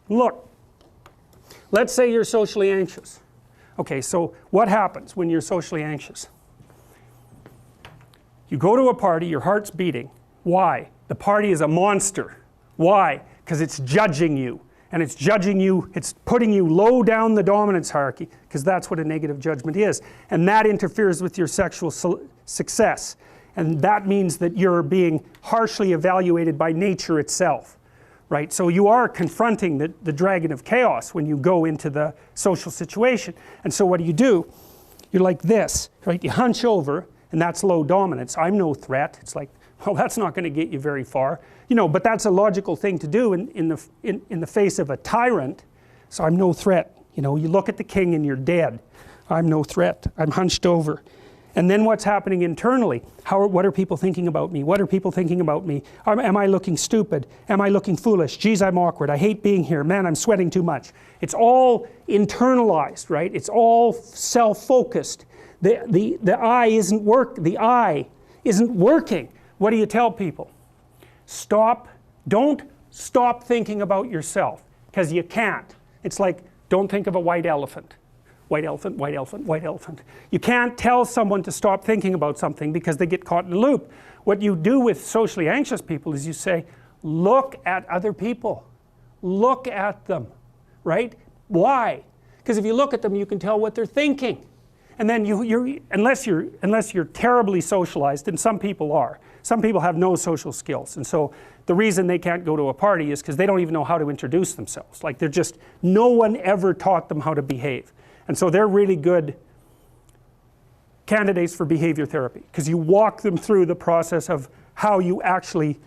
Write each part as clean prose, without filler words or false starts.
Look, let's say you're socially anxious. Okay, so what happens when you're socially anxious? You go to a party, your heart's beating. Why? The party is a monster. Why? Because it's judging you. And it's judging you, it's putting you low down the dominance hierarchy, because that's what a negative judgment is. And that interferes with your sexual success. And that means that you're being harshly evaluated by nature itself. Right? So you are confronting the dragon of chaos when you go into the social situation. And so what do? You're like this, right? You hunch over, and that's low dominance. I'm no threat. It's like, well, that's not going to get you very far. You know, but that's a logical thing to do in the face of a tyrant. So I'm no threat. You know, you look at the king and you're dead. I'm no threat. I'm hunched over. And then what's happening internally? What are people thinking about me? What are people thinking about me? Am I looking stupid? Am I looking foolish? Geez, I'm awkward. I hate being here. Man, I'm sweating too much. It's all internalized, right? It's all self-focused. The eye isn't working. What do you tell people? Don't stop thinking about yourself, because you can't. It's like, don't think of a white elephant. White elephant, white elephant, white elephant. You can't tell someone to stop thinking about something because they get caught in a loop. What you do with socially anxious people is you say, look at other people. Look at them, right? Why? Because if you look at them, you can tell what they're thinking. And then unless you're terribly socialized, and some people are. Some people have no social skills, and so the reason they can't go to a party is because they don't even know how to introduce themselves. Like no one ever taught them how to behave. And so they're really good candidates for behavior therapy, because you walk them through the process of how you actually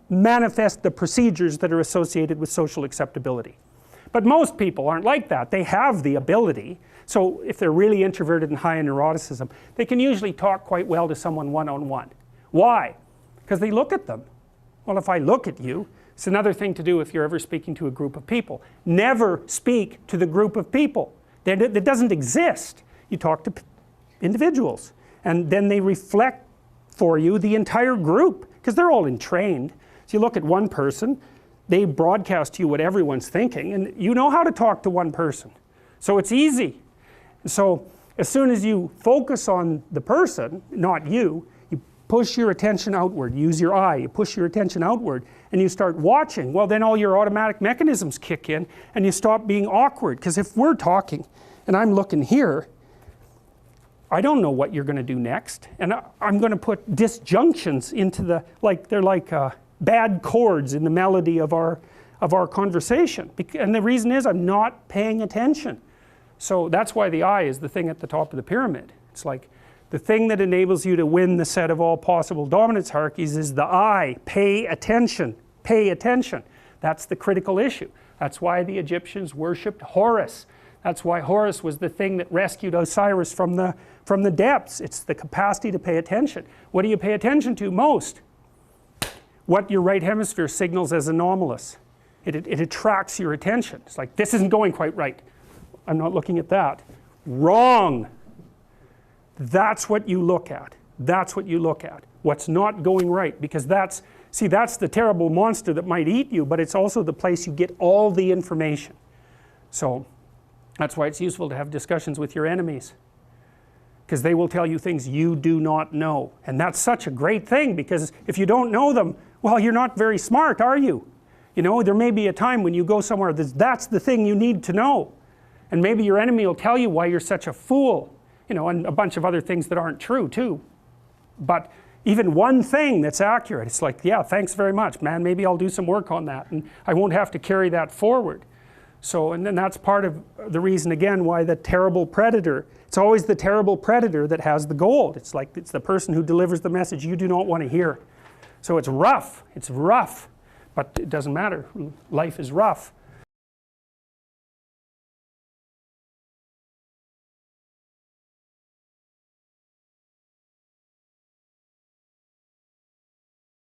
manifest the procedures that are associated with social acceptability. But most people aren't like that. They have the ability. So if they're really introverted and high in neuroticism, they can usually talk quite well to someone one-on-one. Why? Because they look at them. Well, if I look at you, it's another thing to do if you're ever speaking to a group of people. Never speak to the group of people. That doesn't exist. You talk to individuals, and then they reflect for you the entire group, because they're all entrained. So you look at one person, they broadcast to you what everyone's thinking, and you know how to talk to one person. So it's easy. So as soon as you focus on the person, not you, you push your attention outward, use your eye, you push your attention outward, and you start watching. Well, then all your automatic mechanisms kick in, and you stop being awkward. Because if we're talking, and I'm looking here, I don't know what you're going to do next, and I'm going to put disjunctions into they're like bad chords in the melody of our conversation. And the reason is I'm not paying attention. So that's why the eye is the thing at the top of the pyramid. It's like the thing that enables you to win the set of all possible dominance hierarchies is the eye. Pay attention. Pay attention. That's the critical issue. That's why the Egyptians worshipped Horus. That's why Horus was the thing that rescued Osiris from the depths. It's the capacity to pay attention. What do you pay attention to most? What your right hemisphere signals as anomalous. It attracts your attention. It's like, this isn't going quite right. I'm not looking at that. Wrong. That's what you look at. That's what you look at. What's not going right, because that's the terrible monster that might eat you, but it's also the place you get all the information. So that's why it's useful to have discussions with your enemies, because they will tell you things you do not know. And that's such a great thing, because if you don't know them, well, you're not very smart, are you? You know, there may be a time when you go somewhere that's the thing you need to know. And maybe your enemy will tell you why you're such a fool, you know, and a bunch of other things that aren't true too. But even one thing that's accurate, it's like, yeah, thanks very much, man, maybe I'll do some work on that, and I won't have to carry that forward. So, and then that's part of the reason, again, why the terrible predator, it's always the terrible predator that has the gold. It's like, it's the person who delivers the message you do not want to hear. So it's rough, but it doesn't matter. Life is rough.